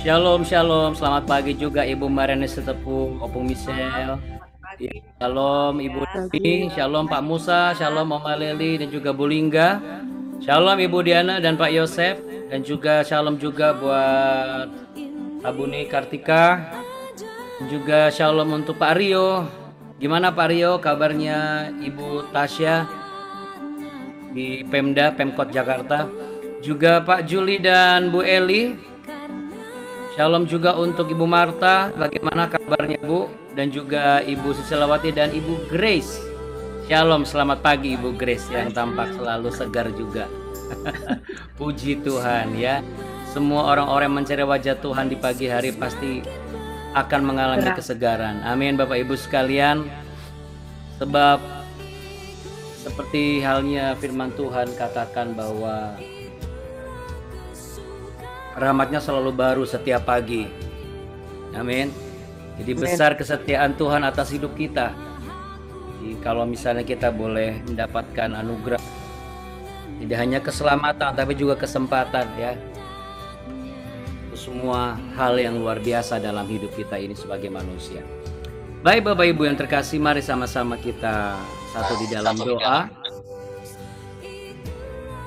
Shalom, shalom. Selamat pagi juga Ibu Mariani Setepu, Opung Michelle. Ya, shalom Ibu Dini, shalom Pak Musa, shalom Mama Leli dan juga Bu Lingga. Shalom Ibu Diana dan Pak Yosef, dan juga shalom juga buat Abuni Kartika. Dan juga shalom untuk Pak Rio. Gimana Pak Rio kabarnya Ibu Tasya di Pemkot Jakarta? Juga Pak Juli dan Bu Eli. Shalom juga untuk Ibu Marta, bagaimana kabarnya Bu? Dan juga Ibu Susilawati dan Ibu Grace. Shalom, selamat pagi Ibu Grace yang tampak selalu segar juga. Puji Tuhan ya. Semua orang-orang yang mencari wajah Tuhan di pagi hari pasti akan mengalami kesegaran. Amin Bapak Ibu sekalian. Sebab seperti halnya firman Tuhan katakan bahwa rahmatnya selalu baru setiap pagi. Amin. Jadi besar kesetiaan Tuhan atas hidup kita. Jadi kalau misalnya kita boleh mendapatkan anugerah, tidak hanya keselamatan tapi juga kesempatan ya. Itu semua hal yang luar biasa dalam hidup kita ini sebagai manusia. Baik Bapak Ibu yang terkasih, mari sama-sama kita satu di dalam doa.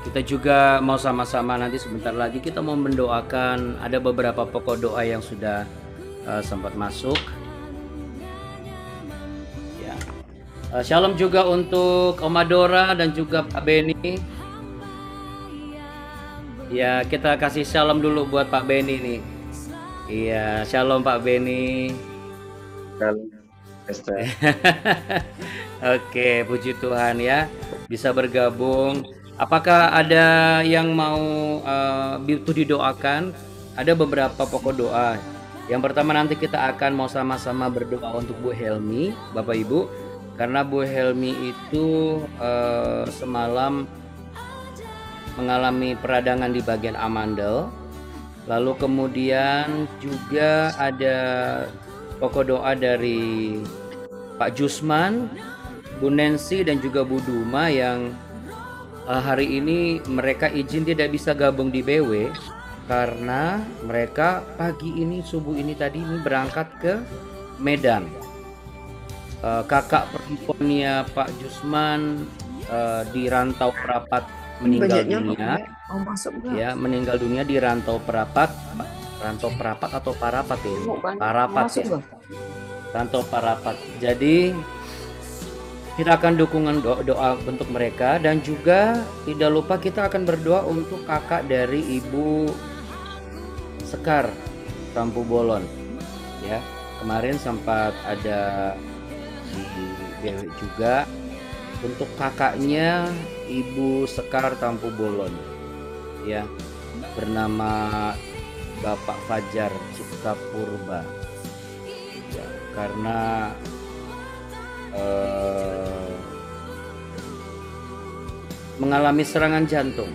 Kita juga mau sama-sama nanti sebentar lagi kita mau mendoakan, ada beberapa pokok doa yang sudah sempat masuk. Ya. Shalom juga untuk Oma Dora dan juga Pak Beni. Ya, kita kasih shalom dulu buat Pak Beni nih. Iya, shalom Pak Beni. Shalom. Oke, puji Tuhan ya, bisa bergabung. Apakah ada yang mau butuh didoakan? Ada beberapa pokok doa. Yang pertama nanti kita akan mau sama-sama berdoa untuk Bu Helmi, Bapak Ibu. Karena Bu Helmi itu semalam mengalami peradangan di bagian amandel. Lalu kemudian juga ada pokok doa dari Pak Jusman, Bu Nancy dan juga Bu Duma yang hari ini mereka izin tidak bisa gabung di BW karena mereka pagi ini subuh ini tadi ini berangkat ke Medan. Kakak perempuannya Pak Jusman di Rantau Perapat meninggal dunia. Ya, meninggal dunia di Rantau Perapat atau Parapat ya? Parapat ya. Rantau Parapat. Jadi kita akan dukungan doa untuk mereka, dan juga tidak lupa kita akan berdoa untuk kakak dari Ibu Sekar Tampu Bolon. Ya, kemarin sempat ada di BW juga untuk kakaknya Ibu Sekar Tampu Bolon. Ya, bernama Bapak Fajar Cipta Purba. Ya, karena mengalami serangan jantung.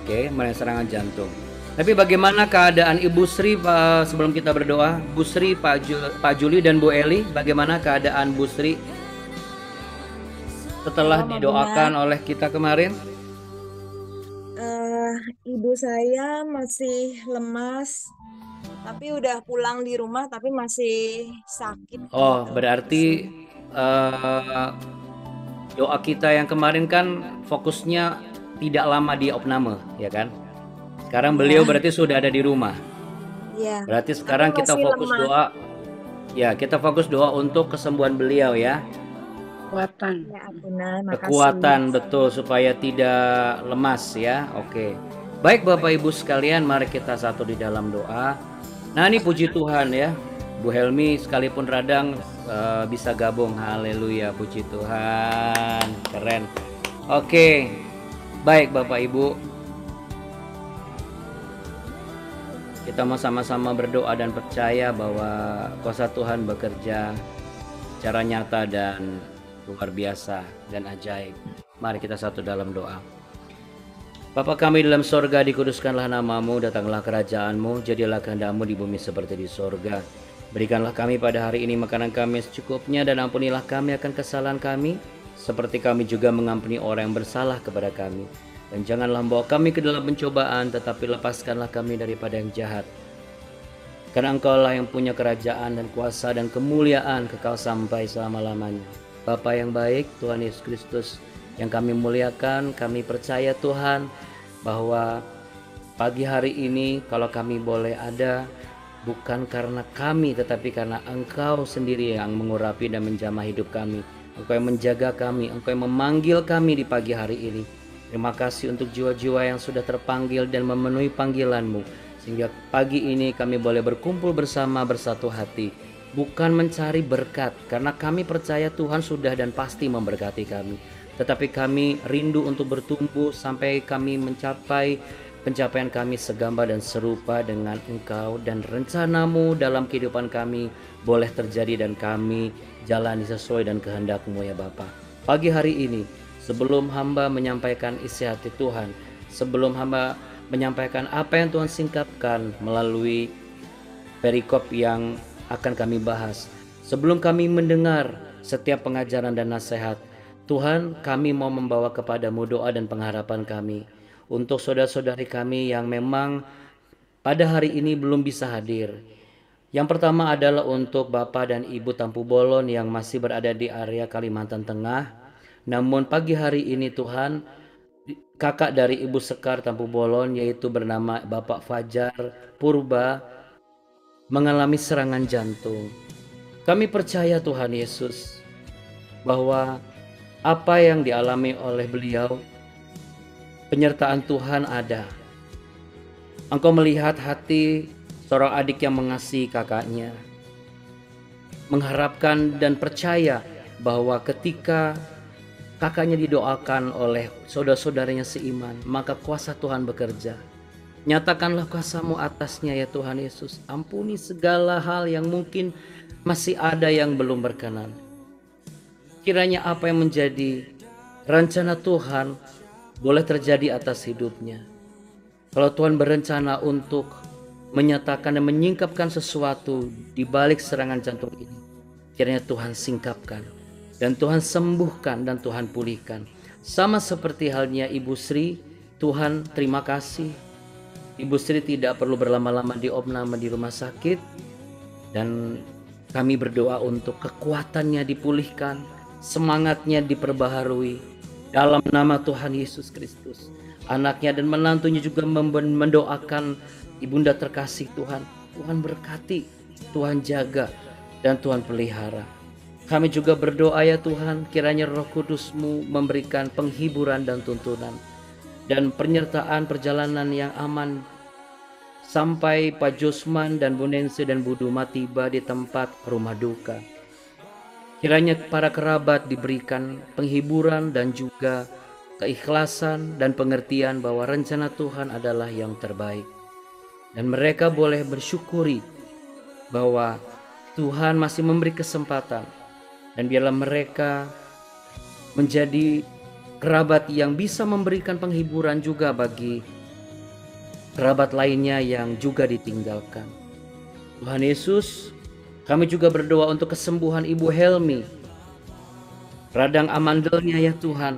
Oke, mengalami serangan jantung. Tapi bagaimana keadaan Ibu Sri sebelum kita berdoa? Bu Sri, Pak Juli dan Bu Eli, bagaimana keadaan Bu Sri setelah didoakan oleh kita kemarin? Ibu saya masih lemas, tapi udah pulang di rumah tapi masih sakit. Oh, berarti doa kita yang kemarin kan fokusnya tidak lama di opname, ya kan? Sekarang beliau berarti sudah ada di rumah. Iya. Berarti sekarang kita fokus doa. Ya, kita fokus doa untuk kesembuhan beliau ya. Kekuatan. Ya, benar, kekuatan betul supaya tidak lemas ya. Oke. Baik Bapak Ibu sekalian, mari kita satu di dalam doa. Nah, ini puji Tuhan ya. Bu Helmi sekalipun radang bisa gabung. Haleluya, puji Tuhan. Keren. Oke. Baik Bapak Ibu. kita mau sama-sama berdoa dan percaya bahwa kuasa Tuhan bekerja secara nyata dan luar biasa dan ajaib. Mari kita satu dalam doa. Bapa kami dalam sorga, dikuduskanlah namamu, datanglah kerajaanmu, jadilah kehendak-mu di bumi seperti di sorga. Berikanlah kami pada hari ini makanan kami secukupnya, dan ampunilah kami akan kesalahan kami, seperti kami juga mengampuni orang yang bersalah kepada kami. Dan janganlah membawa kami ke dalam pencobaan, tetapi lepaskanlah kami daripada yang jahat. Karena Engkaulah yang punya kerajaan dan kuasa dan kemuliaan kekal sampai selama-lamanya. Bapa yang baik, Tuhan Yesus Kristus yang kami muliakan, kami percaya Tuhan bahwa pagi hari ini kalau kami boleh ada, bukan karena kami tetapi karena Engkau sendiri yang mengurapi dan menjamah hidup kami. Engkau yang menjaga kami, Engkau yang memanggil kami di pagi hari ini. Terima kasih untuk jiwa-jiwa yang sudah terpanggil dan memenuhi panggilan-Mu, sehingga pagi ini kami boleh berkumpul bersama bersatu hati, bukan mencari berkat, karena kami percaya Tuhan sudah dan pasti memberkati kami. Tetapi kami rindu untuk bertumbuh sampai kami mencapai pencapaian kami segambar dan serupa dengan Engkau, dan rencana-Mu dalam kehidupan kami boleh terjadi dan kami jalani sesuai dan kehendak-Mu ya Bapa. Pagi hari ini, sebelum hamba menyampaikan isi hati Tuhan, sebelum hamba menyampaikan apa yang Tuhan singkapkan melalui perikop yang akan kami bahas, sebelum kami mendengar setiap pengajaran dan nasihat, Tuhan, kami mau membawa kepadamu doa dan pengharapan kami untuk saudara-saudari kami yang memang pada hari ini belum bisa hadir. Yang pertama adalah untuk Bapak dan Ibu Tampu Bolon yang masih berada di area Kalimantan Tengah. Namun pagi hari ini Tuhan, kakak dari Ibu Sekar Tampu Bolon yaitu bernama Bapak Fajar Purba mengalami serangan jantung. Kami percaya Tuhan Yesus bahwa apa yang dialami oleh beliau, penyertaan Tuhan ada. Engkau melihat hati seorang adik yang mengasihi kakaknya, mengharapkan dan percaya bahwa ketika kakaknya didoakan oleh saudara-saudaranya seiman, maka kuasa Tuhan bekerja. Nyatakanlah kuasa-Mu atasnya ya Tuhan Yesus. Ampuni segala hal yang mungkin masih ada yang belum berkenan. Kiranya apa yang menjadi rencana Tuhan boleh terjadi atas hidupnya. Kalau Tuhan berencana untuk menyatakan dan menyingkapkan sesuatu di balik serangan jantung ini, kiranya Tuhan singkapkan dan Tuhan sembuhkan dan Tuhan pulihkan. Sama seperti halnya Ibu Sri, Tuhan terima kasih. Ibu Sri tidak perlu berlama-lama diopname di rumah sakit, dan kami berdoa untuk kekuatannya dipulihkan, semangatnya diperbaharui dalam nama Tuhan Yesus Kristus. Anaknya dan menantunya juga mendoakan ibunda terkasih Tuhan. Tuhan berkati, Tuhan jaga, dan Tuhan pelihara. Kami juga berdoa ya Tuhan, kiranya Roh Kudus-Mu memberikan penghiburan dan tuntunan dan penyertaan perjalanan yang aman sampai Pak Josman dan Bu Nensi dan Bu Duma tiba di tempat rumah duka. Kiranya para kerabat diberikan penghiburan dan juga keikhlasan dan pengertian bahwa rencana Tuhan adalah yang terbaik. Dan mereka boleh bersyukuri bahwa Tuhan masih memberi kesempatan. Dan biarlah mereka menjadi kerabat yang bisa memberikan penghiburan juga bagi kerabat lainnya yang juga ditinggalkan. Tuhan Yesus, kami juga berdoa untuk kesembuhan Ibu Helmi. Radang amandelnya ya Tuhan.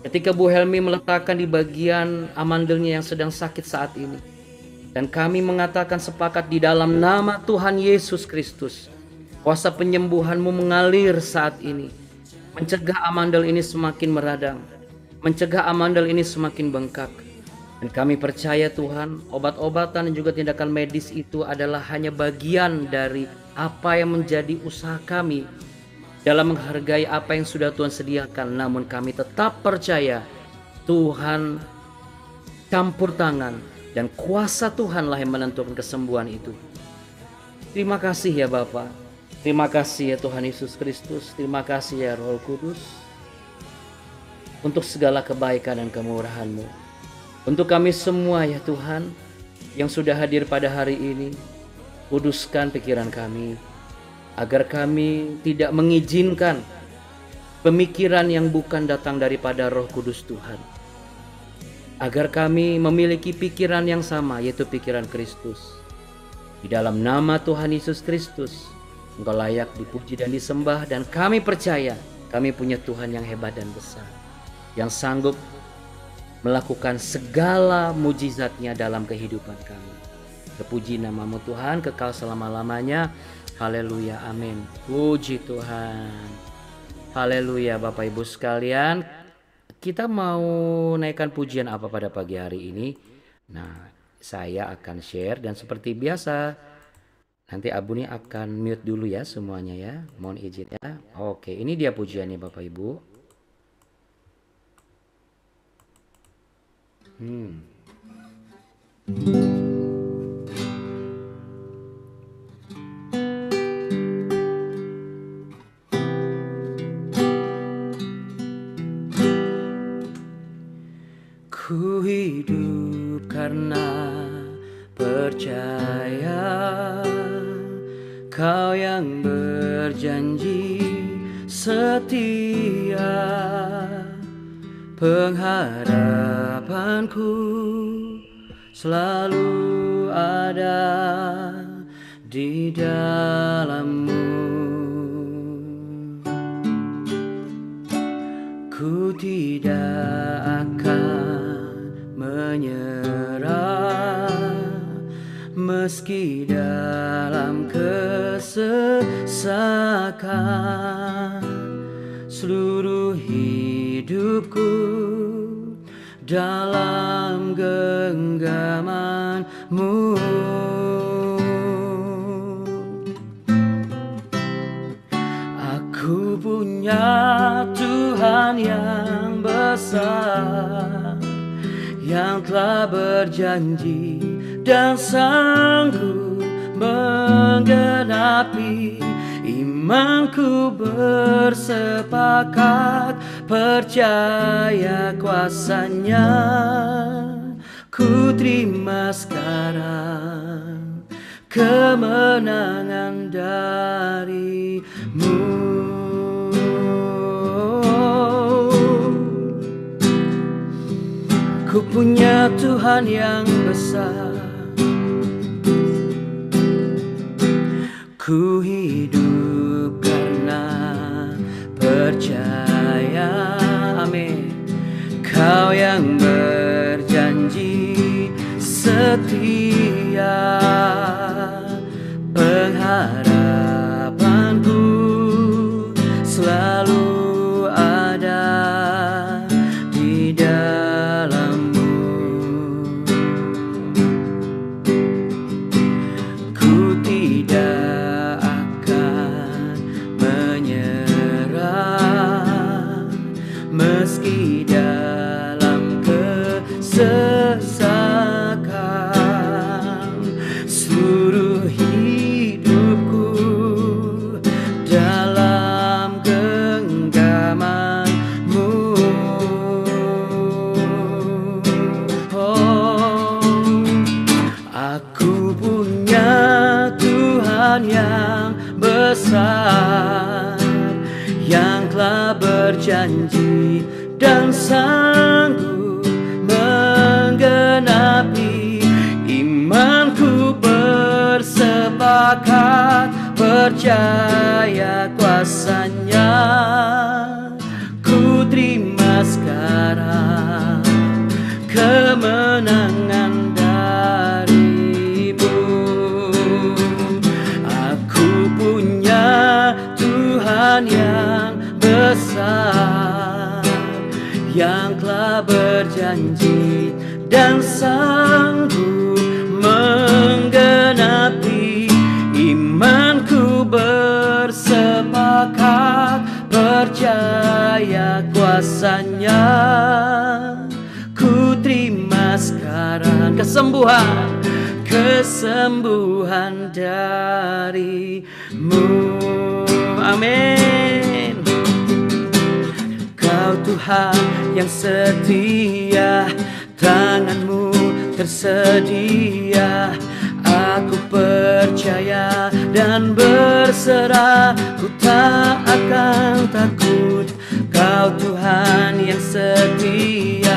Ketika Bu Helmi meletakkan di bagian amandelnya yang sedang sakit saat ini. Dan kami mengatakan sepakat di dalam nama Tuhan Yesus Kristus. Kuasa penyembuhan-Mu mengalir saat ini. Mencegah amandel ini semakin meradang. Mencegah amandel ini semakin bengkak. Dan kami percaya Tuhan, obat-obatan dan juga tindakan medis itu adalah hanya bagian dari apa yang menjadi usaha kami dalam menghargai apa yang sudah Tuhan sediakan. Namun kami tetap percaya Tuhan campur tangan dan kuasa Tuhanlah yang menentukan kesembuhan itu. Terima kasih ya Bapa. Terima kasih ya Tuhan Yesus Kristus. Terima kasih ya Roh Kudus untuk segala kebaikan dan kemurahan-Mu. Untuk kami semua ya Tuhan, yang sudah hadir pada hari ini. Kuduskan pikiran kami, agar kami tidak mengizinkan pemikiran yang bukan datang daripada Roh Kudus Tuhan. Agar kami memiliki pikiran yang sama, yaitu pikiran Kristus. Di dalam nama Tuhan Yesus Kristus, Engkau layak dipuji dan disembah, dan kami percaya kami punya Tuhan yang hebat dan besar, yang sanggup melakukan segala mujizatnya dalam kehidupan kami. Terpuji namamu Tuhan, kekal selama-lamanya. Haleluya, amin. Puji Tuhan. Haleluya. Bapak Ibu sekalian, kita mau naikkan pujian apa pada pagi hari ini? Nah, saya akan share, dan seperti biasa nanti Abu nih akan mute dulu ya semuanya ya. Mohon izin ya. Oke, ini dia pujiannya Bapak Ibu. Ku hidup karena percaya, Kau yang berjanji setia. Pengharapanku selalu ada di dalam-Mu. Ku tidak akan menyerah, meski dalam kesesakan. Seluruh hidupku dalam genggaman-Mu. Aku punya Tuhan yang besar, yang telah berjanji dan sanggup menggenapi. Imanku bersepakat, percaya kuasa-Nya. Ku terima sekarang kemenangan dari-Mu. Ku punya Tuhan yang besar, ku hidup karena percaya. Amin. Kau yang berjanji setia. Pengharapanku selalu ada di dalam-Mu. Ku tidak akan menyerah, meski dalam kesesakan. Seluruh hidupku dalam genggaman-Mu. Oh, aku punya Tuhan yang besar, yang telah berjanji dan sanggup menggenapi. Imanku bersepakat, percaya kuasa-Nya. Ku terima sekarang kemenangan dari-Mu. Aku punya Tuhan yang besar, yang telah berjanji dan sanggup menggenapi. Imanku bersepakat, percaya kuasa-Nya. Ku terima sekarang kesembuhan dari-Mu. Amin. Kau Tuhan yang setia, tangan-Mu tersedia. Aku percaya dan berserah, ku tak akan takut, Kau Tuhan yang setia.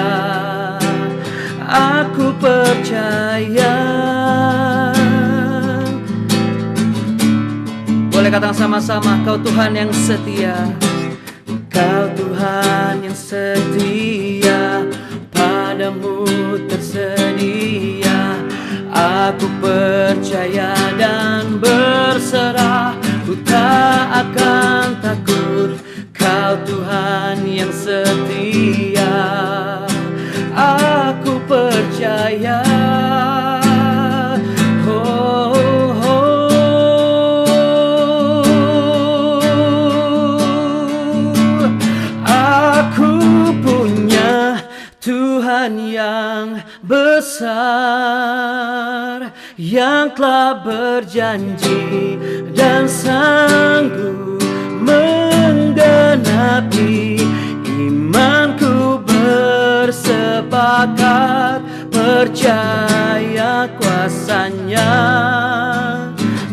Aku percaya. Boleh katakan sama-sama, Kau Tuhan yang setia. Kau Tuhan yang setia, padamu tersedia. Aku percaya dan berserah, ku tak akan takut, Kau Tuhan yang setia. Aku percaya. Tuhan yang besar, yang telah berjanji dan sanggup menggenapi. Imanku bersepakat, percaya kuasanya.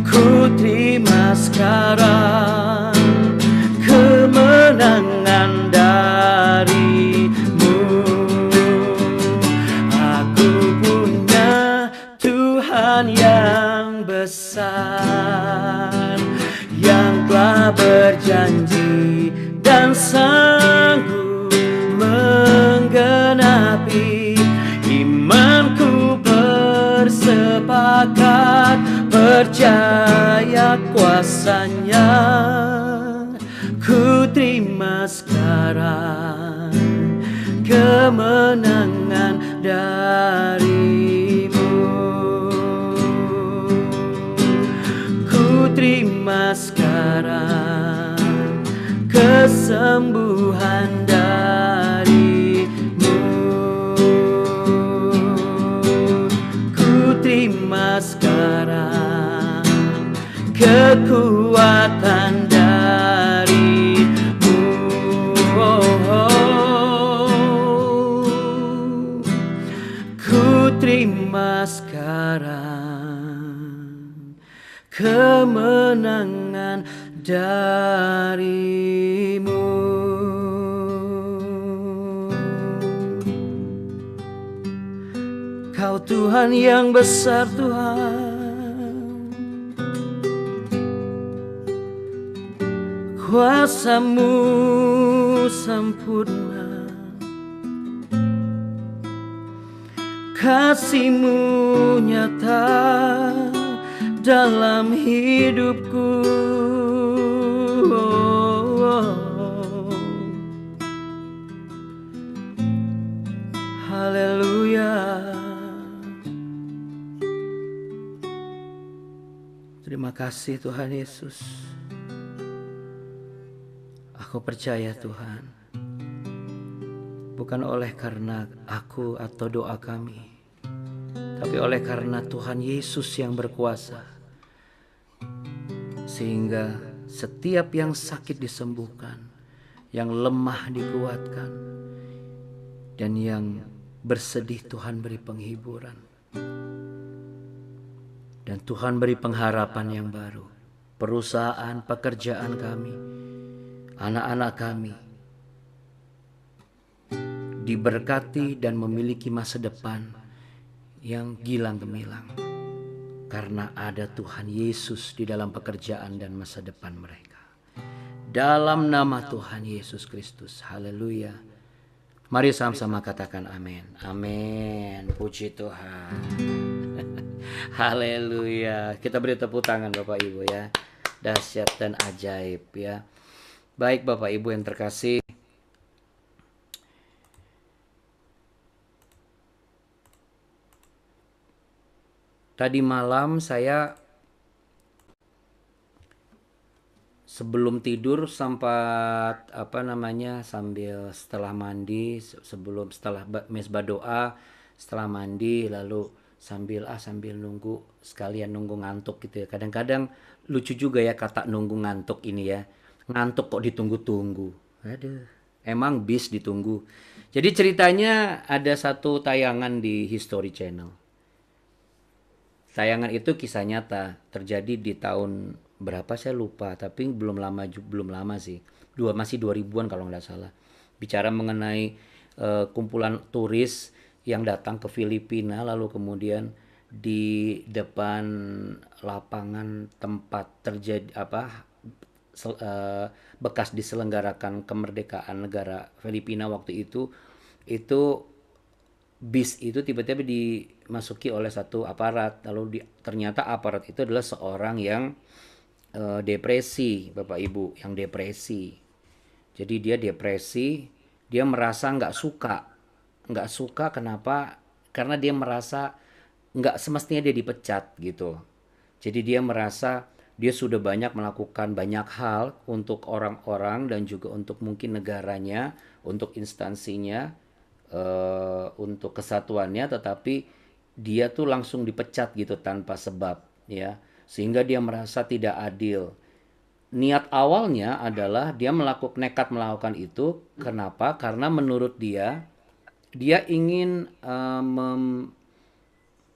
Ku terima sekarang kemenangan darimu. Tuhan yang besar, yang telah berjanji dan sanggup menggenapi. Imanku bersepakat, percaya kuasanya. Ku terima sekarang kemenangan darimu. Terima sekarang kesembuhan darimu. Ku terima sekarang kekuatan darimu. Ku terima sekarang kemenangan darimu. Kau Tuhan yang besar, Tuhan, kuasa-Mu sempurna, kasih-Mu nyata dalam hidupku. Haleluya. Terima kasih Tuhan Yesus. Aku percaya Tuhan, bukan oleh karena aku atau doa kami, tapi oleh karena Tuhan Yesus yang berkuasa, sehingga setiap yang sakit disembuhkan, yang lemah dikuatkan, dan yang bersedih Tuhan beri penghiburan. Dan Tuhan beri pengharapan yang baru. Perusahaan, pekerjaan kami, anak-anak kami diberkati dan memiliki masa depan yang gilang gemilang, karena ada Tuhan Yesus di dalam pekerjaan dan masa depan mereka. Dalam nama Tuhan Yesus Kristus. Haleluya. Mari sama-sama katakan amin. Amin. Puji Tuhan. Haleluya. Kita beri tepuk tangan Bapak Ibu ya. Dahsyat dan ajaib ya. Baik Bapak Ibu yang terkasih, tadi malam saya sebelum tidur sempat sambil setelah mandi, setelah mesbah doa, setelah mandi lalu sambil nunggu, sekalian nunggu ngantuk gitu ya. Kadang-kadang lucu juga ya kata nunggu ngantuk ini ya. Ngantuk kok ditunggu-tunggu. Aduh, emang bis ditunggu. Jadi ceritanya ada satu tayangan di History Channel. Tayangan itu kisah nyata terjadi di tahun berapa saya lupa, tapi belum lama sih. Masih 2000-an kalau nggak salah. Bicara mengenai kumpulan turis yang datang ke Filipina lalu kemudian di depan lapangan tempat terjadi bekas diselenggarakan kemerdekaan negara Filipina waktu itu bis itu tiba-tiba dimasuki oleh satu aparat, lalu ternyata aparat itu adalah seorang yang depresi, Bapak Ibu, yang depresi. Jadi dia depresi, dia merasa nggak suka kenapa? Karena dia merasa nggak semestinya dia dipecat gitu. Jadi dia merasa dia sudah banyak melakukan banyak hal untuk orang-orang dan juga untuk mungkin negaranya, untuk instansinya, untuk kesatuannya, tetapi dia tuh langsung dipecat gitu tanpa sebab ya, sehingga dia merasa tidak adil. Niat awalnya adalah dia nekat melakukan itu. Kenapa? Karena menurut dia ingin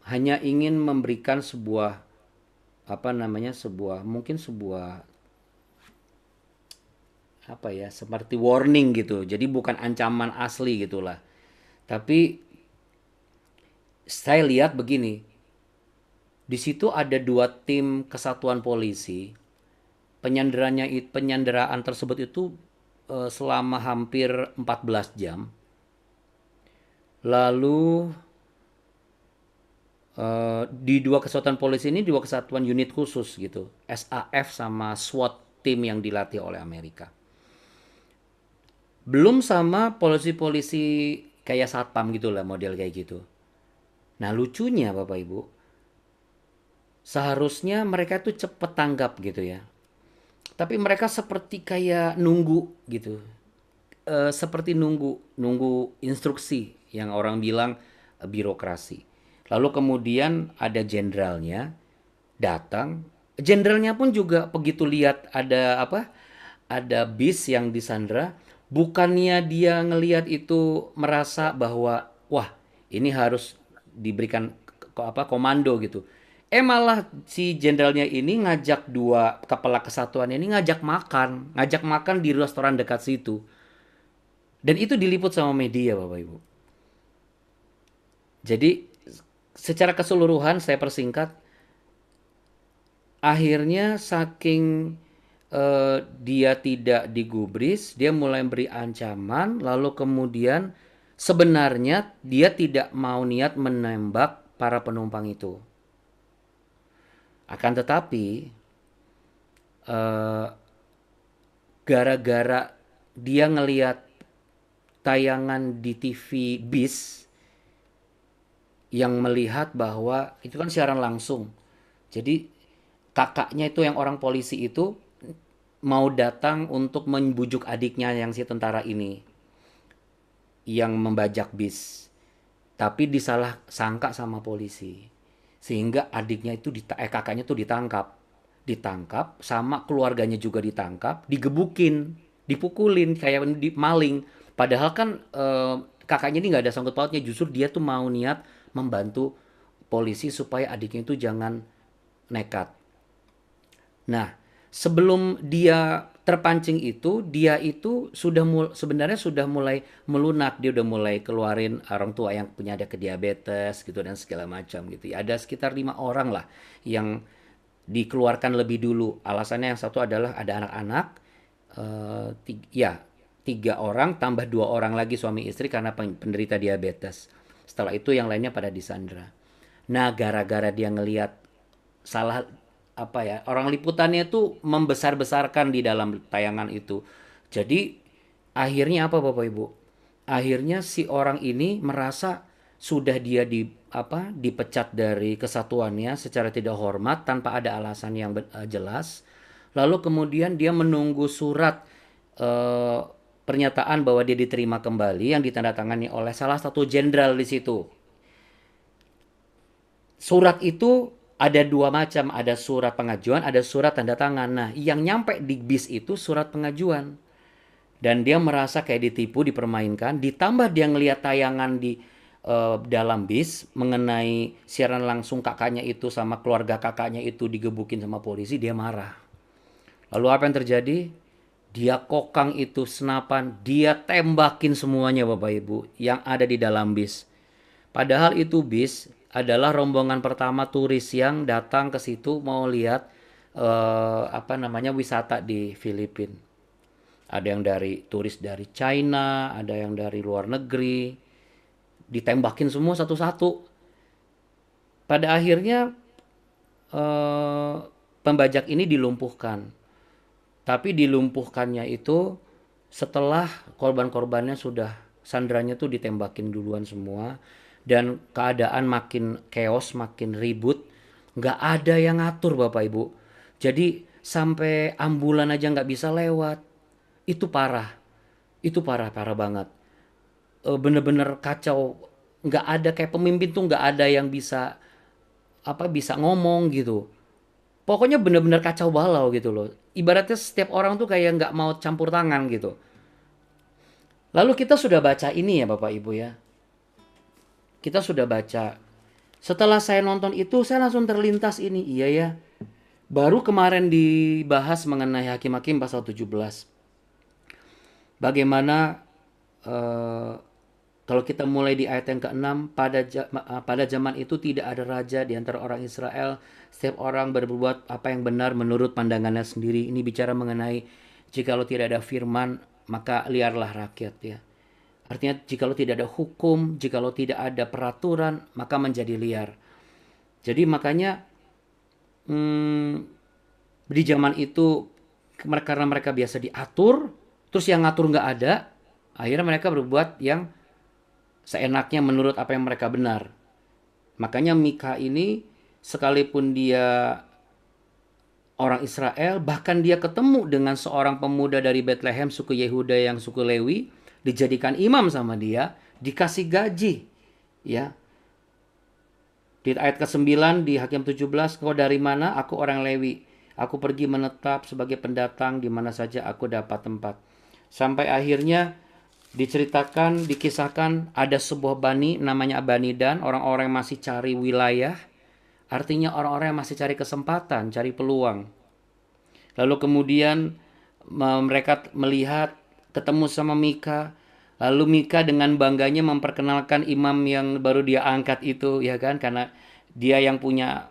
hanya ingin memberikan sebuah mungkin sebuah seperti warning gitu. Jadi bukan ancaman asli gitulah. Tapi saya lihat begini, di situ ada 2 tim kesatuan polisi. Penyanderaan tersebut itu selama hampir 14 jam. Lalu di 2 kesatuan polisi ini 2 kesatuan unit khusus gitu, SAF sama SWAT tim yang dilatih oleh Amerika. Belum sama polisi-polisi kayak satpam gitu lah, model kayak gitu. Nah lucunya Bapak Ibu, seharusnya mereka tuh cepet tanggap gitu ya. Tapi mereka seperti kayak nunggu gitu. Seperti nunggu instruksi yang orang bilang birokrasi. Lalu kemudian ada jenderalnya datang. Jenderalnya pun juga begitu lihat ada bis yang disandra, bukannya dia ngelihat itu merasa bahwa wah, ini harus diberikan komando gitu. Malah si jenderalnya ini ngajak 2 kepala kesatuan ini ngajak makan di restoran dekat situ. Dan itu diliput sama media, Bapak Ibu. Jadi secara keseluruhan saya persingkat, akhirnya saking dia tidak digubris, dia mulai beri ancaman, lalu kemudian sebenarnya dia tidak mau niat menembak para penumpang itu. Akan tetapi gara-gara dia ngelihat tayangan di TV bis yang melihat bahwa itu kan siaran langsung. Jadi kakaknya itu yang orang polisi itu mau datang untuk membujuk adiknya yang si tentara ini yang membajak bis. Tapi disalah sangka sama polisi. Sehingga adiknya itu kakaknya itu ditangkap sama keluarganya juga ditangkap, digebukin, dipukulin kayak maling. Padahal kan kakaknya ini nggak ada sangkut pautnya, justru dia tuh mau niat membantu polisi supaya adiknya itu jangan nekat. Nah, sebelum dia terpancing itu, dia itu sebenarnya sudah mulai melunak. Dia udah mulai keluarin orang tua yang punya ada diabetes gitu dan segala macam gitu. Ada sekitar 5 orang lah yang dikeluarkan lebih dulu. Alasannya yang satu adalah ada anak-anak, 3 orang tambah 2 orang lagi suami istri karena penderita diabetes. Setelah itu yang lainnya pada disandra. Nah, gara-gara dia ngelihat salah orang liputannya tuh membesar-besarkan di dalam tayangan itu. Jadi akhirnya apa Bapak Ibu? Akhirnya si orang ini merasa sudah dia dipecat dari kesatuannya secara tidak hormat tanpa ada alasan yang jelas. Lalu kemudian dia menunggu surat pernyataan bahwa dia diterima kembali yang ditandatangani oleh salah satu jenderal di situ. Surat itu ada 2 macam, ada surat pengajuan, ada surat tanda tangan. Nah, yang nyampe di bis itu surat pengajuan. Dan dia merasa kayak ditipu, dipermainkan, ditambah dia ngelihat tayangan di dalam bis mengenai siaran langsung kakaknya itu sama keluarga kakaknya itu digebukin sama polisi, dia marah. Lalu apa yang terjadi? Dia kokang itu senapan, dia tembakin semuanya Bapak Ibu yang ada di dalam bis. Padahal itu bis adalah rombongan pertama turis yang datang ke situ mau lihat wisata di Filipina. Ada yang dari turis dari China, ada yang dari luar negeri, ditembakin semua satu-satu. Pada akhirnya eh, pembajak ini dilumpuhkan. Tapi dilumpuhkannya itu setelah korban-korbannya sudah sandranya tuh ditembakin duluan semua dan keadaan makin chaos, makin ribut, nggak ada yang ngatur Bapak Ibu. Jadi sampai ambulan aja nggak bisa lewat. Itu parah, itu parah parah banget. Bener-bener kacau, nggak ada kayak pemimpin tuh nggak ada yang bisa ngomong gitu. Pokoknya bener-bener kacau balau gitu loh. Ibaratnya setiap orang tuh kayak nggak mau campur tangan gitu. Lalu kita sudah baca ini ya Bapak Ibu ya. Kita sudah baca. Setelah saya nonton itu saya langsung terlintas ini. Iya ya. Baru kemarin dibahas mengenai Hakim-Hakim pasal 17. Bagaimana kalau kita mulai di ayat yang ke-6, pada zaman itu tidak ada raja di antara orang Israel. Setiap orang berbuat apa yang benar menurut pandangannya sendiri. Ini bicara mengenai jikalau tidak ada firman, maka liarlah rakyat ya. Artinya jikalau tidak ada hukum, jikalau tidak ada peraturan, maka menjadi liar. Jadi makanya di zaman itu karena mereka biasa diatur, terus yang ngatur nggak ada, akhirnya mereka berbuat yang seenaknya menurut apa yang mereka benar. Makanya Mika ini sekalipun dia orang Israel, bahkan dia ketemu dengan seorang pemuda dari Bethlehem suku Yehuda yang suku Lewi, dijadikan imam sama dia, dikasih gaji. Ya. Di ayat ke-9 di Hakim 17, kau dari mana? Aku orang Lewi. Aku pergi menetap sebagai pendatang di mana saja aku dapat tempat. Sampai akhirnya diceritakan, dikisahkan ada sebuah bani namanya Bani Dan, orang-orang yang masih cari wilayah, artinya orang-orang yang masih cari kesempatan, cari peluang. Lalu kemudian mereka melihat, ketemu sama Mika, lalu Mika dengan bangganya memperkenalkan imam yang baru dia angkat itu, ya kan, karena dia yang punya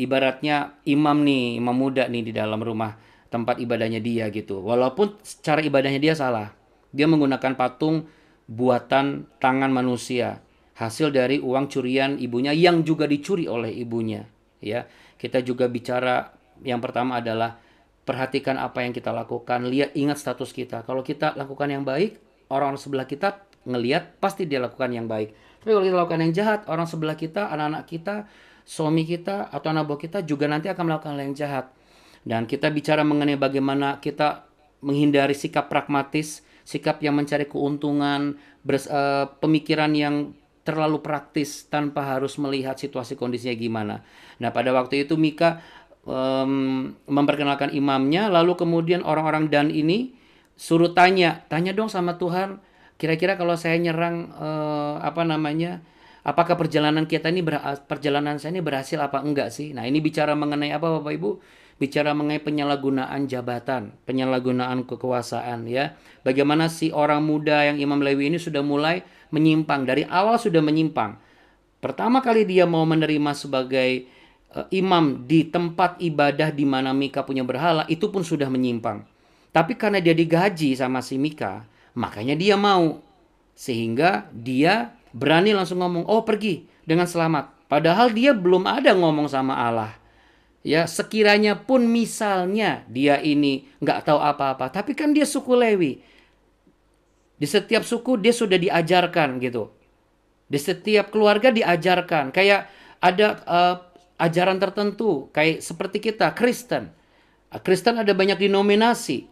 ibaratnya imam nih, imam muda nih di dalam rumah tempat ibadahnya dia gitu. Walaupun cara ibadahnya dia salah. Dia menggunakan patung buatan tangan manusia, hasil dari uang curian ibunya yang juga dicuri oleh ibunya. Ya, kita juga bicara yang pertama adalah perhatikan apa yang kita lakukan, lihat ingat status kita. Kalau kita lakukan yang baik, orang sebelah kita ngelihat pasti dia lakukan yang baik. Tapi kalau kita lakukan yang jahat, orang sebelah kita, anak-anak kita, suami kita atau anak buah kita juga nanti akan melakukan yang jahat. Dan kita bicara mengenai bagaimana kita menghindari sikap pragmatis, sikap yang mencari keuntungan, pemikiran yang terlalu praktis tanpa harus melihat situasi kondisinya gimana. Nah pada waktu itu Mika memperkenalkan imamnya, lalu kemudian orang-orang Dan ini suruh tanya dong sama Tuhan, kira-kira kalau saya nyerang apakah perjalanan saya ini berhasil apa enggak sih? Nah ini bicara mengenai apa Bapak Ibu? Bicara mengenai penyalahgunaan jabatan, penyalahgunaan kekuasaan ya. Bagaimana si orang muda yang Imam Lewi ini sudah mulai menyimpang, dari awal sudah menyimpang. Pertama kali dia mau menerima sebagai imam di tempat ibadah di mana Mika punya berhala, itu pun sudah menyimpang. Tapi karena dia digaji sama si Mika, makanya dia mau. Sehingga dia berani langsung ngomong, oh pergi dengan selamat. Padahal dia belum ada ngomong sama Allah. Ya, sekiranya pun misalnya dia ini nggak tahu apa-apa, tapi kan dia suku Lewi. Di setiap suku dia sudah diajarkan gitu. Di setiap keluarga diajarkan. Kayak ada ajaran tertentu, kayak seperti kita Kristen. Kristen ada banyak denominasi.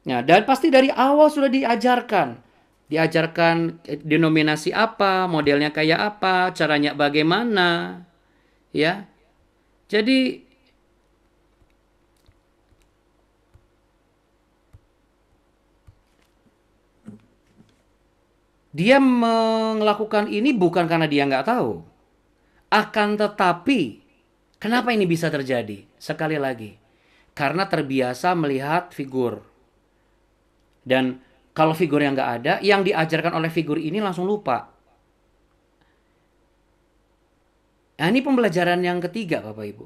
Nah, dan pasti dari awal sudah diajarkan. Diajarkan denominasi apa, modelnya kayak apa, caranya bagaimana. Ya. Jadi Dia melakukan ini bukan karena dia nggak tahu. Akan tetapi, kenapa ini bisa terjadi? Sekali lagi, karena terbiasa melihat figur. Dan kalau figur yang nggak ada, yang diajarkan oleh figur ini langsung lupa. Nah, ini pembelajaran yang ketiga, Bapak Ibu.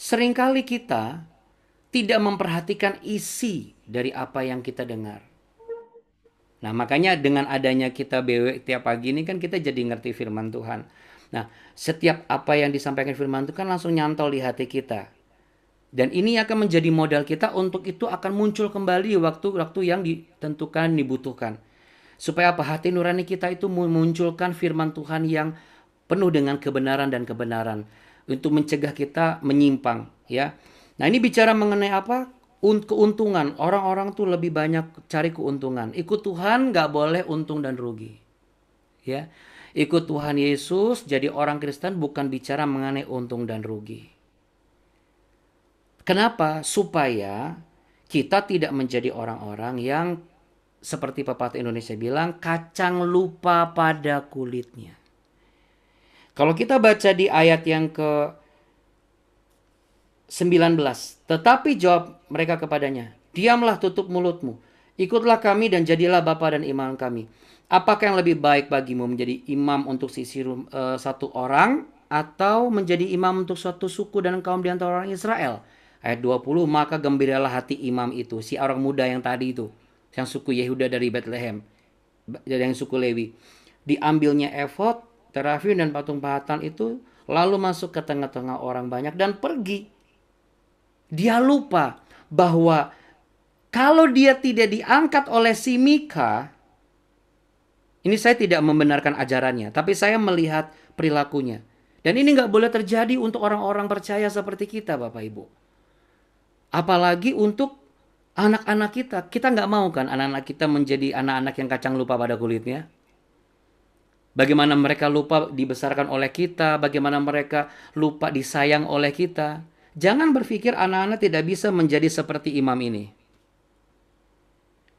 Seringkali kita tidak memperhatikan isi dari apa yang kita dengar. Nah, makanya dengan adanya kita BW tiap pagi ini kan kita jadi ngerti firman Tuhan. Nah, setiap apa yang disampaikan firman Tuhan kan langsung nyantol di hati kita. Dan ini akan menjadi modal kita untuk itu akan muncul kembali waktu-waktu yang ditentukan, dibutuhkan. Supaya apa? Hati nurani kita itu memunculkan firman Tuhan yang penuh dengan kebenaran dan kebenaran. Untuk mencegah kita menyimpang. Ya. Nah, ini bicara mengenai apa? Keuntungan. Orang-orang tuh lebih banyak cari keuntungan. Ikut Tuhan gak boleh untung dan rugi. Ya. Ikut Tuhan Yesus jadi orang Kristen bukan bicara mengenai untung dan rugi. Kenapa? Supaya kita tidak menjadi orang-orang yang seperti pepatah Indonesia bilang, kacang lupa pada kulitnya. Kalau kita baca di ayat yang ke 19, tetapi jawab mereka kepadanya, diamlah, tutup mulutmu, ikutlah kami dan jadilah bapa dan imam kami. Apakah yang lebih baik bagimu, menjadi imam untuk satu orang, atau menjadi imam untuk suatu suku dan kaum di antara orang Israel? Ayat 20, maka gembiralah hati imam itu, si orang muda yang tadi itu, yang suku Yehuda dari Bethlehem, dari yang suku Lewi. Diambilnya efod, terafim dan patung pahatan itu, lalu masuk ke tengah-tengah orang banyak dan pergi. Dia lupa bahwa kalau dia tidak diangkat oleh si Mika, ini saya tidak membenarkan ajarannya, tapi saya melihat perilakunya. Dan ini nggak boleh terjadi untuk orang-orang percaya seperti kita, Bapak Ibu. Apalagi untuk anak-anak kita. Kita nggak mau kan anak-anak kita menjadi anak-anak yang kacang lupa pada kulitnya. Bagaimana mereka lupa dibesarkan oleh kita. Bagaimana mereka lupa disayang oleh kita. Jangan berpikir anak-anak tidak bisa menjadi seperti imam ini.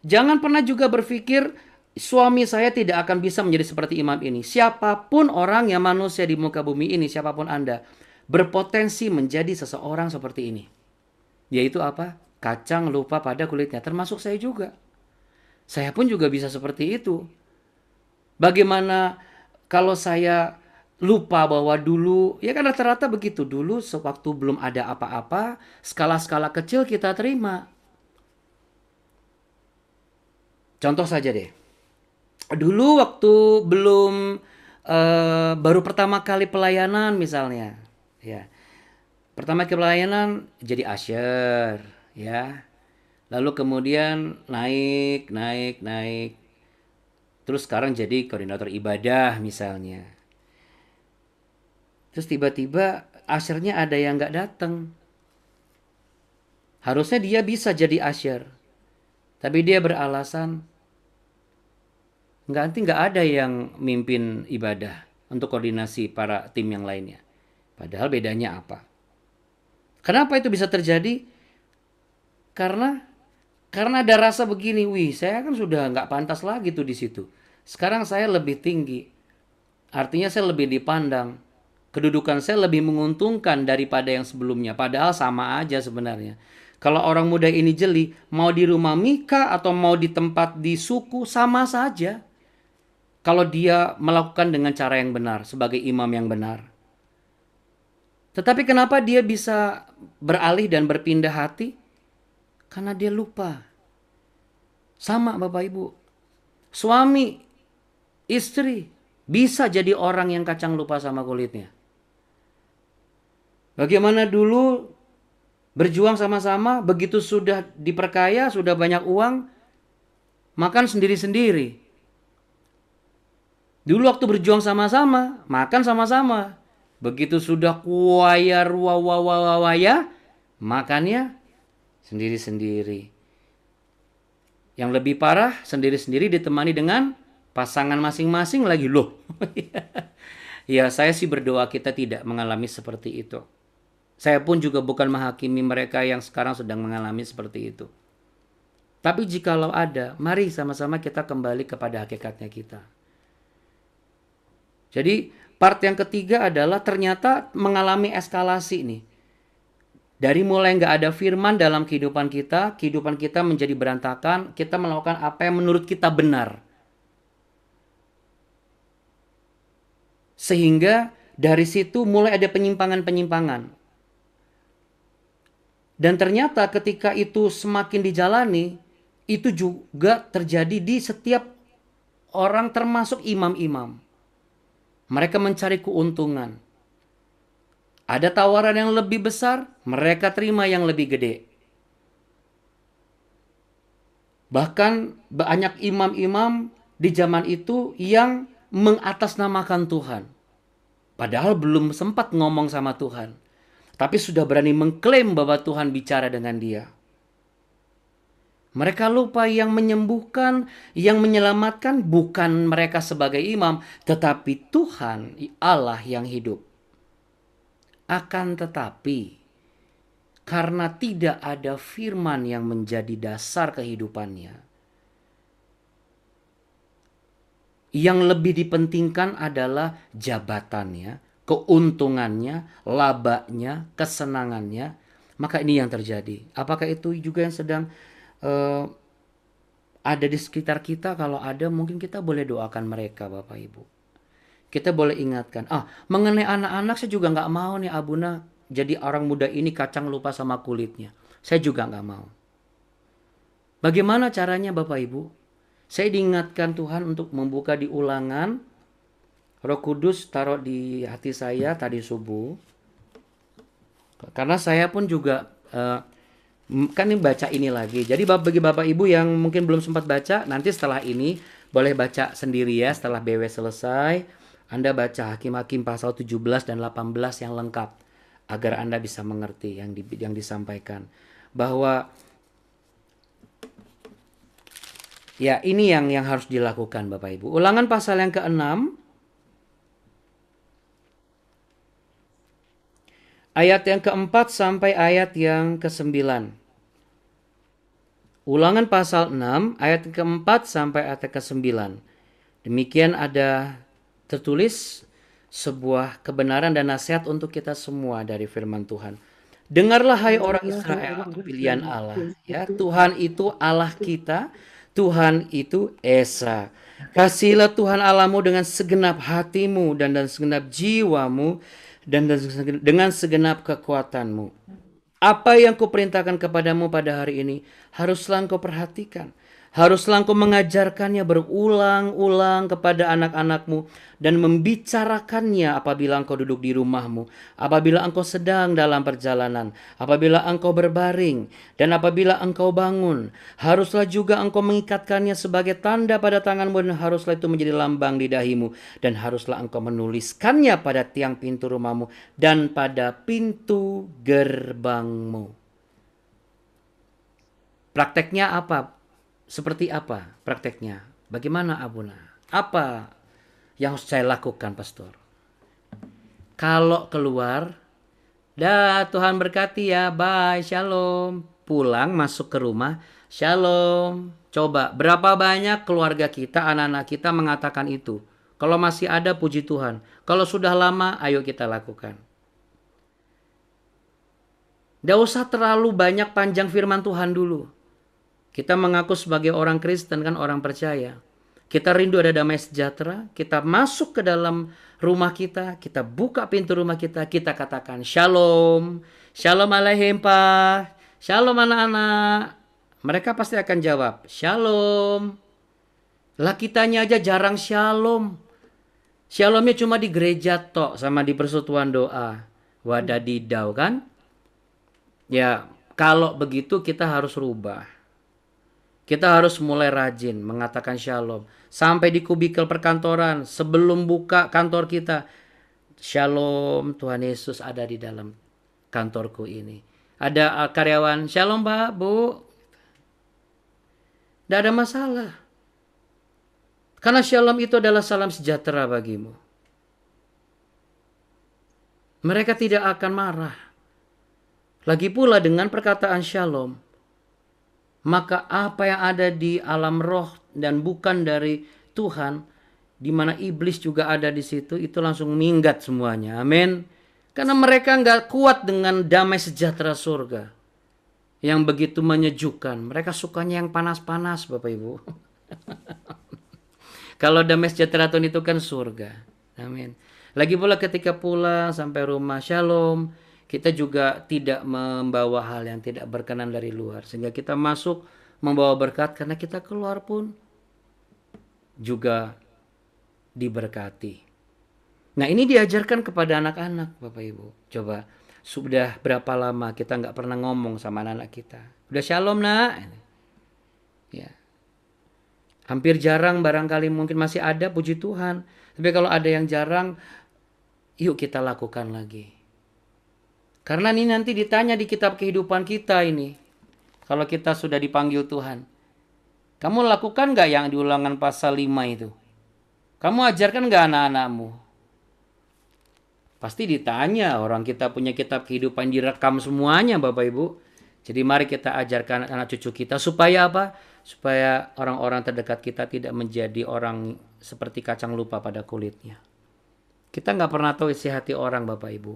Jangan pernah juga berpikir suami saya tidak akan bisa menjadi seperti imam ini. Siapapun orang yang manusia di muka bumi ini, siapapun Anda, berpotensi menjadi seseorang seperti ini. Yaitu apa? Kacang lupa pada kulitnya. Termasuk saya juga. Saya pun juga bisa seperti itu. Bagaimana kalau saya lupa bahwa dulu, ya kan rata-rata begitu. Dulu sewaktu belum ada apa-apa, skala-skala kecil kita terima. Contoh saja deh. Dulu waktu belum baru pertama kali pelayanan misalnya. Ya. Pertama ke pelayanan jadi usher, ya. Lalu kemudian naik. Terus sekarang jadi koordinator ibadah misalnya. Terus tiba-tiba ushernya ada yang nggak datang. Harusnya dia bisa jadi usher. Tapi dia beralasan, nanti nggak ada yang mimpin ibadah untuk koordinasi para tim yang lainnya. Padahal bedanya apa? Kenapa itu bisa terjadi? Karena ada rasa begini, wih, saya kan sudah nggak pantas lagi tuh di situ. Sekarang saya lebih tinggi, artinya saya lebih dipandang. Kedudukan saya lebih menguntungkan daripada yang sebelumnya. Padahal sama aja sebenarnya. Kalau orang muda ini jeli, mau di rumah Mika atau mau di tempat di suku, sama saja. Kalau dia melakukan dengan cara yang benar, sebagai imam yang benar. Tetapi kenapa dia bisa beralih dan berpindah hati? Karena dia lupa. Sama Bapak Ibu. Suami, istri, bisa jadi orang yang kacang lupa sama kulitnya. Bagaimana dulu berjuang sama-sama, begitu sudah diperkaya, sudah banyak uang, makan sendiri-sendiri. Dulu waktu berjuang sama-sama, makan sama-sama. Begitu sudah kuaya wawawawaya, makannya sendiri-sendiri. Yang lebih parah, sendiri-sendiri ditemani dengan pasangan masing-masing lagi loh. Ya, saya sih berdoa kita tidak mengalami seperti itu. Saya pun juga bukan menghakimi mereka yang sekarang sedang mengalami seperti itu. Tapi jikalau ada, mari sama-sama kita kembali kepada hakikatnya kita. Jadi part yang ketiga adalah ternyata mengalami eskalasi nih. Dari mulai nggak ada firman dalam kehidupan kita menjadi berantakan, kita melakukan apa yang menurut kita benar. Sehingga dari situ mulai ada penyimpangan-penyimpangan. Dan ternyata ketika itu semakin dijalani, itu juga terjadi di setiap orang termasuk imam-imam. Mereka mencari keuntungan. Ada tawaran yang lebih besar, mereka terima yang lebih gede. Bahkan banyak imam-imam di zaman itu yang mengatasnamakan Tuhan. Padahal belum sempat ngomong sama Tuhan. Tapi sudah berani mengklaim bahwa Tuhan bicara dengan dia. Mereka lupa yang menyembuhkan, yang menyelamatkan bukan mereka sebagai imam, tetapi Tuhan Allah yang hidup. Akan tetapi, karena tidak ada firman yang menjadi dasar kehidupannya, yang lebih dipentingkan adalah jabatannya, keuntungannya, labanya, kesenangannya. Maka ini yang terjadi. Apakah itu juga yang sedang ada di sekitar kita? Kalau ada, mungkin kita boleh doakan mereka, Bapak Ibu. Kita boleh ingatkan, mengenai anak-anak saya juga nggak mau nih Abuna jadi orang muda ini kacang lupa sama kulitnya. Saya juga nggak mau. Bagaimana caranya Bapak Ibu? Saya diingatkan Tuhan untuk membuka di Ulangan. Roh Kudus taruh di hati saya tadi subuh. Karena saya pun juga kan baca ini lagi. Jadi bagi Bapak Ibu yang mungkin belum sempat baca, nanti setelah ini boleh baca sendiri ya. Setelah BW selesai, Anda baca Hakim-Hakim pasal 17 dan 18 yang lengkap. Agar Anda bisa mengerti yang disampaikan. Bahwa ya ini yang harus dilakukan Bapak Ibu. Ulangan pasal yang ke-6. Ayat yang ke-4 sampai ayat yang ke-9. Ulangan pasal 6 ayat ke-4 sampai ayat ke-9. Demikian ada tertulis sebuah kebenaran dan nasihat untuk kita semua dari firman Tuhan. Dengarlah hai orang Israel, pilihan Allah. Ya, Tuhan itu Allah kita, Tuhan itu Esa. Kasihilah Tuhan Allahmu dengan segenap hatimu dan segenap jiwamu dan dengan segenap kekuatanmu. Apa yang kuperintahkan kepadamu pada hari ini haruslah engkau perhatikan. Haruslah engkau mengajarkannya berulang-ulang kepada anak-anakmu dan membicarakannya apabila engkau duduk di rumahmu, apabila engkau sedang dalam perjalanan, apabila engkau berbaring, dan apabila engkau bangun. Haruslah juga engkau mengikatkannya sebagai tanda pada tanganmu dan haruslah itu menjadi lambang di dahimu. Dan haruslah engkau menuliskannya pada tiang pintu rumahmu dan pada pintu gerbangmu. Prakteknya apa? Seperti apa prakteknya? Bagaimana Abuna? Apa yang harus saya lakukan, Pastor? Kalau keluar, dah Tuhan berkati ya, bye, shalom. Pulang, masuk ke rumah, shalom. Coba, berapa banyak keluarga kita, anak-anak kita mengatakan itu? Kalau masih ada, puji Tuhan. Kalau sudah lama, ayo kita lakukan. Tidak usah terlalu banyak panjang firman Tuhan dulu. Kita mengaku sebagai orang Kristen kan orang percaya. Kita rindu ada damai sejahtera. Kita masuk ke dalam rumah kita. Kita buka pintu rumah kita. Kita katakan shalom. Shalom alaihim Pak. Shalom anak-anak. Mereka pasti akan jawab shalom. Lah kitanya aja jarang shalom. Shalomnya cuma di gereja tok sama di persekutuan doa. Wadadidau kan. Ya kalau begitu kita harus rubah. Kita harus mulai rajin mengatakan shalom. Sampai di kubikel perkantoran, sebelum buka kantor kita. Shalom, Tuhan Yesus ada di dalam kantorku ini. Ada karyawan, shalom Pak, Bu. Tidak ada masalah. Karena shalom itu adalah salam sejahtera bagimu. Mereka tidak akan marah. Lagi pula dengan perkataan shalom, maka apa yang ada di alam roh dan bukan dari Tuhan, di mana iblis juga ada di situ, itu langsung minggat semuanya. Amin. Karena mereka nggak kuat dengan damai sejahtera surga yang begitu menyejukkan. Mereka sukanya yang panas-panas, Bapak Ibu. Kalau damai sejahtera Tuhan itu kan surga. Amin. Lagi pula ketika pulang sampai rumah, shalom, kita juga tidak membawa hal yang tidak berkenan dari luar. Sehingga kita masuk membawa berkat, karena kita keluar pun juga diberkati. Nah, ini diajarkan kepada anak-anak, Bapak Ibu. Coba, sudah berapa lama kita nggak pernah ngomong sama anak-anak kita? Udah shalom, nak? Ya. Hampir jarang, barangkali mungkin masih ada, puji Tuhan. Tapi kalau ada yang jarang, yuk kita lakukan lagi. Karena ini nanti ditanya di kitab kehidupan kita ini. Kalau kita sudah dipanggil Tuhan. Kamu lakukan gak yang di Ulangan pasal 5 itu? Kamu ajarkan gak anak-anakmu? Pasti ditanya, orang kita punya kitab kehidupan direkam semuanya, Bapak Ibu. Jadi mari kita ajarkan anak cucu kita supaya apa? Supaya orang-orang terdekat kita tidak menjadi orang seperti kacang lupa pada kulitnya. Kita nggak pernah tahu isi hati orang, Bapak Ibu.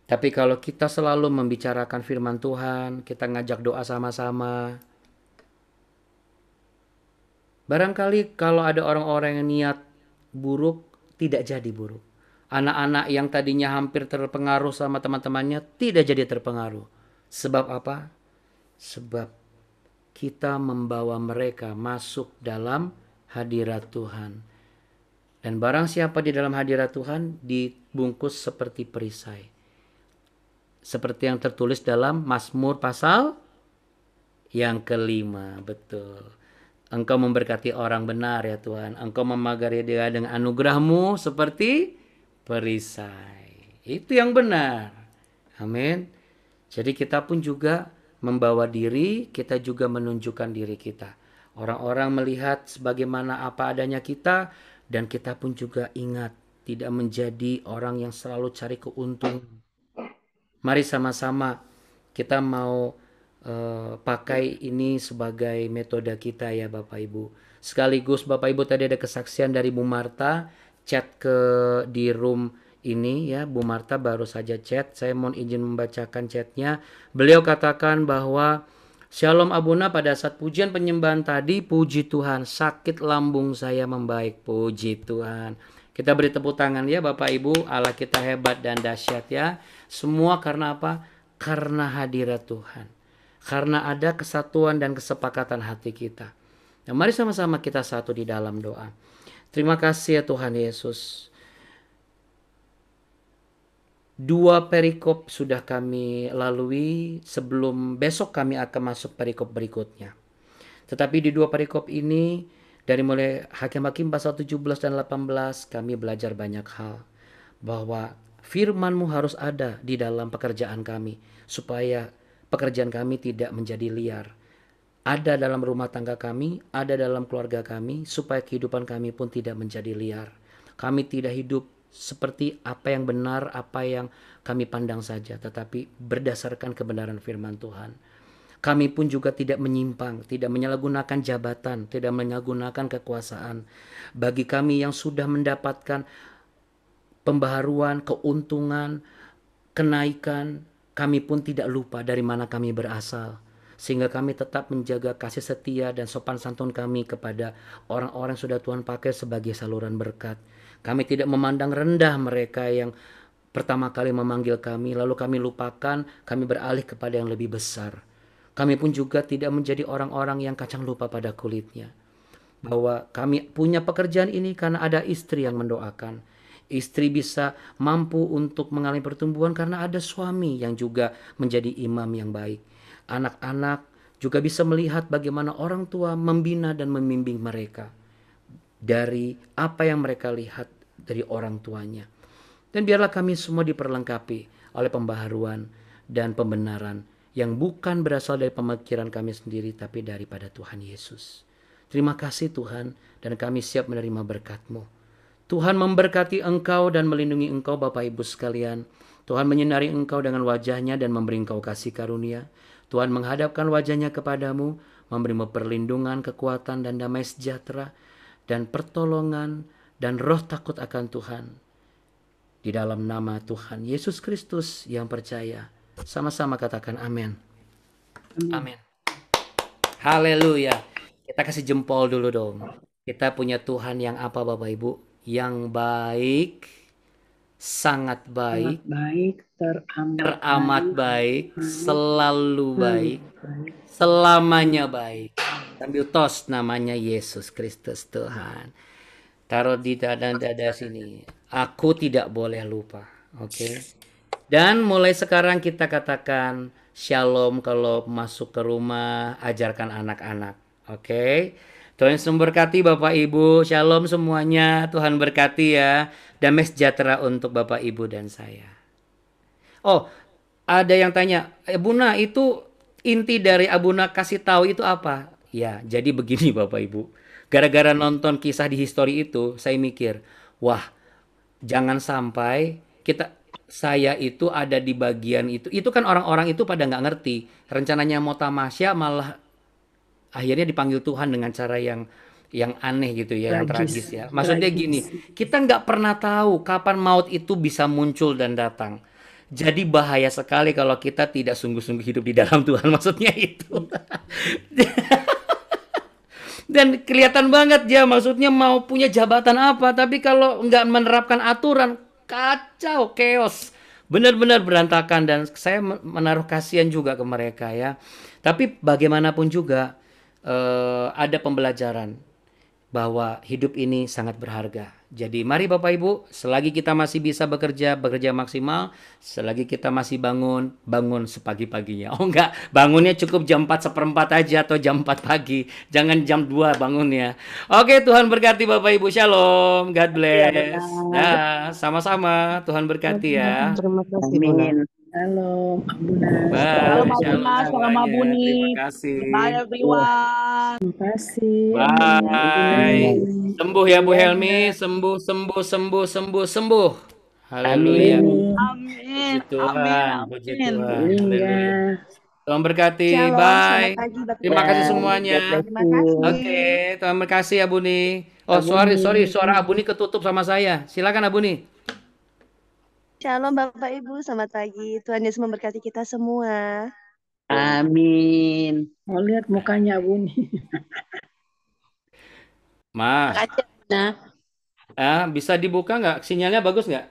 Tapi kalau kita selalu membicarakan firman Tuhan, kita ngajak doa sama-sama. Barangkali kalau ada orang-orang yang niat buruk, tidak jadi buruk. Anak-anak yang tadinya hampir terpengaruh sama teman-temannya, tidak jadi terpengaruh. Sebab apa? Sebab kita membawa mereka masuk dalam hadirat Tuhan. Dan barang siapa di dalam hadirat Tuhan dibungkus seperti perisai. Seperti yang tertulis dalam Mazmur pasal yang kelima. Betul. Engkau memberkati orang benar ya Tuhan. Engkau memagari dia dengan anugerah-Mu seperti perisai. Itu yang benar. Amin. Jadi kita pun juga membawa diri, kita juga menunjukkan diri kita. Orang-orang melihat sebagaimana apa adanya kita, dan kita pun juga ingat tidak menjadi orang yang selalu cari keuntungan. Mari sama-sama kita mau pakai ini sebagai metode kita ya Bapak Ibu. Sekaligus Bapak Ibu tadi ada kesaksian dari Bu Marta, chat di room ini ya, Bu Marta baru saja chat. Saya mohon izin membacakan chatnya. Beliau katakan bahwa Shalom Abuna, pada saat pujian penyembahan tadi, puji Tuhan, sakit lambung saya membaik. Puji Tuhan. Kita beri tepuk tangan ya Bapak Ibu. Allah kita hebat dan dahsyat ya. Semua karena apa? Karena hadirat Tuhan. Karena ada kesatuan dan kesepakatan hati kita. Nah, mari sama-sama kita satu di dalam doa. Terima kasih ya Tuhan Yesus. 2 perikop sudah kami lalui, sebelum besok kami akan masuk perikop berikutnya. Tetapi di 2 perikop ini, dari mulai Hakim-Hakim pasal 17 dan 18, kami belajar banyak hal. Bahwa firman-Mu harus ada di dalam pekerjaan kami, supaya pekerjaan kami tidak menjadi liar. Ada dalam rumah tangga kami, ada dalam keluarga kami, supaya kehidupan kami pun tidak menjadi liar. Kami tidak hidup seperti apa yang benar, apa yang kami pandang saja, tetapi berdasarkan kebenaran firman Tuhan. Kami pun juga tidak menyimpang, tidak menyalahgunakan jabatan, tidak menyalahgunakan kekuasaan. Bagi kami yang sudah mendapatkan pembaharuan, keuntungan, kenaikan, kami pun tidak lupa dari mana kami berasal. Sehingga kami tetap menjaga kasih setia dan sopan santun kami kepada orang-orang yang sudah Tuhan pakai sebagai saluran berkat. Kami tidak memandang rendah mereka yang pertama kali memanggil kami, lalu kami lupakan, kami beralih kepada yang lebih besar. Kami pun juga tidak menjadi orang-orang yang kacang lupa pada kulitnya. Bahwa kami punya pekerjaan ini karena ada istri yang mendoakan. Istri bisa mampu untuk mengalami pertumbuhan karena ada suami yang juga menjadi imam yang baik. Anak-anak juga bisa melihat bagaimana orang tua membina dan membimbing mereka dari apa yang mereka lihat dari orang tuanya. Dan biarlah kami semua diperlengkapi oleh pembaharuan dan pembenaran yang bukan berasal dari pemikiran kami sendiri, tapi daripada Tuhan Yesus. Terima kasih Tuhan, dan kami siap menerima berkat-Mu. Tuhan memberkati Engkau dan melindungi Engkau Bapak Ibu sekalian. Tuhan menyinari Engkau dengan wajah-Nya dan memberi Engkau kasih karunia. Tuhan menghadapkan wajahnya kepadamu, memberimu perlindungan, kekuatan, dan damai sejahtera, dan pertolongan, dan roh takut akan Tuhan. Di dalam nama Tuhan Yesus Kristus yang percaya. Sama-sama katakan amin. Amin. Haleluya. Kita kasih jempol dulu dong. Kita punya Tuhan yang apa Bapak Ibu? Yang baik, sangat baik, Sangat baik, teramat baik, baik, selalu baik, baik. selamanya baik. Sambil tos namanya Yesus Kristus Tuhan. Taruh di dada sini. Aku tidak boleh lupa. Oke. Dan mulai sekarang kita katakan shalom kalau masuk ke rumah, ajarkan anak-anak. Oke. Tuhan Yesus memberkati Bapak Ibu. Shalom semuanya. Tuhan berkati ya. Damai sejahtera untuk Bapak Ibu dan saya. Oh, ada yang tanya, Buna itu inti dari Abuna kasih tahu itu apa? Ya, jadi begini Bapak Ibu. Gara-gara nonton kisah di history itu, saya mikir, wah, jangan sampai saya itu ada di bagian itu. Itu kan orang-orang itu pada nggak ngerti. Rencananya mau tamasya malah akhirnya dipanggil Tuhan dengan cara yang aneh gitu ya, yang tragis ya. Maksudnya gini, kita nggak pernah tahu kapan maut itu bisa muncul dan datang. Jadi bahaya sekali kalau kita tidak sungguh-sungguh hidup di dalam Tuhan. Maksudnya itu. Dan kelihatan banget ya, maksudnya mau punya jabatan apa, tapi kalau nggak menerapkan aturan, kacau, chaos. Benar-benar berantakan dan saya menaruh kasihan juga ke mereka ya. Tapi bagaimanapun juga ada pembelajaran bahwa hidup ini sangat berharga. Jadi mari Bapak Ibu, selagi kita masih bisa bekerja maksimal, selagi kita masih bangun sepagi-paginya. Oh enggak, bangunnya cukup jam 4:15 aja atau jam 4 pagi. Jangan jam 2 bangunnya. Oke, Tuhan berkati Bapak Ibu. Shalom. God bless. Nah, sama-sama. Tuhan berkati ya. Terima kasih, Bunda. Amin. Shalom, Abuna. Bye. Shalom Shalom Abuna, shalom semuanya. Abuni. Terima kasih. Bye everyone. Terima kasih. Bye. Sembuh ya Bu Helmi, sembuh. Haleluya. Amin. Puji Tuhan, puji Amin. Tuhan. Haleluya. Haleluya. Tuhan berkati. Shalom, Bye. selamat pagi, Bapak. Terima kasih semuanya. Terima kasih. Oke, Tuhan berkasih Abuni. Oh, sorry, suara Abuni ketutup sama saya. Silakan Abuni. Shalom Bapak Ibu, selamat pagi. Tuhan Yesus memberkati kita semua. Amin. Mau lihat mukanya Buni. Ma, bisa dibuka nggak? Sinyalnya bagus nggak?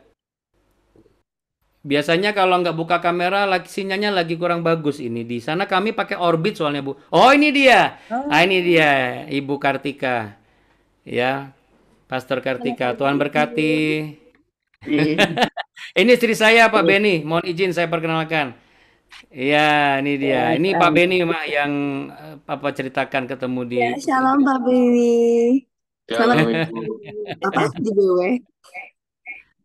Biasanya kalau nggak buka kamera, sinyalnya lagi kurang bagus ini. Di sana kami pakai Orbit soalnya Bu. Oh ini dia, ini dia Ibu Kartika, ya, Pastor Kartika. Tuhan berkati. Ini istri saya Pak Beni. Mohon izin saya perkenalkan. Iya, ini dia. Ini Pak Beni mah yang Papa ceritakan ketemu di. Ya, shalom Pak Bini. Selamat apa di BW.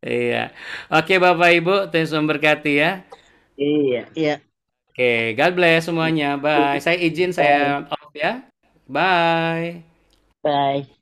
Iya. Oke Bapak Ibu, Tuhan memberkati ya. Iya. Oke, God bless semuanya. Bye. Saya izin saya off ya. Bye. Bye.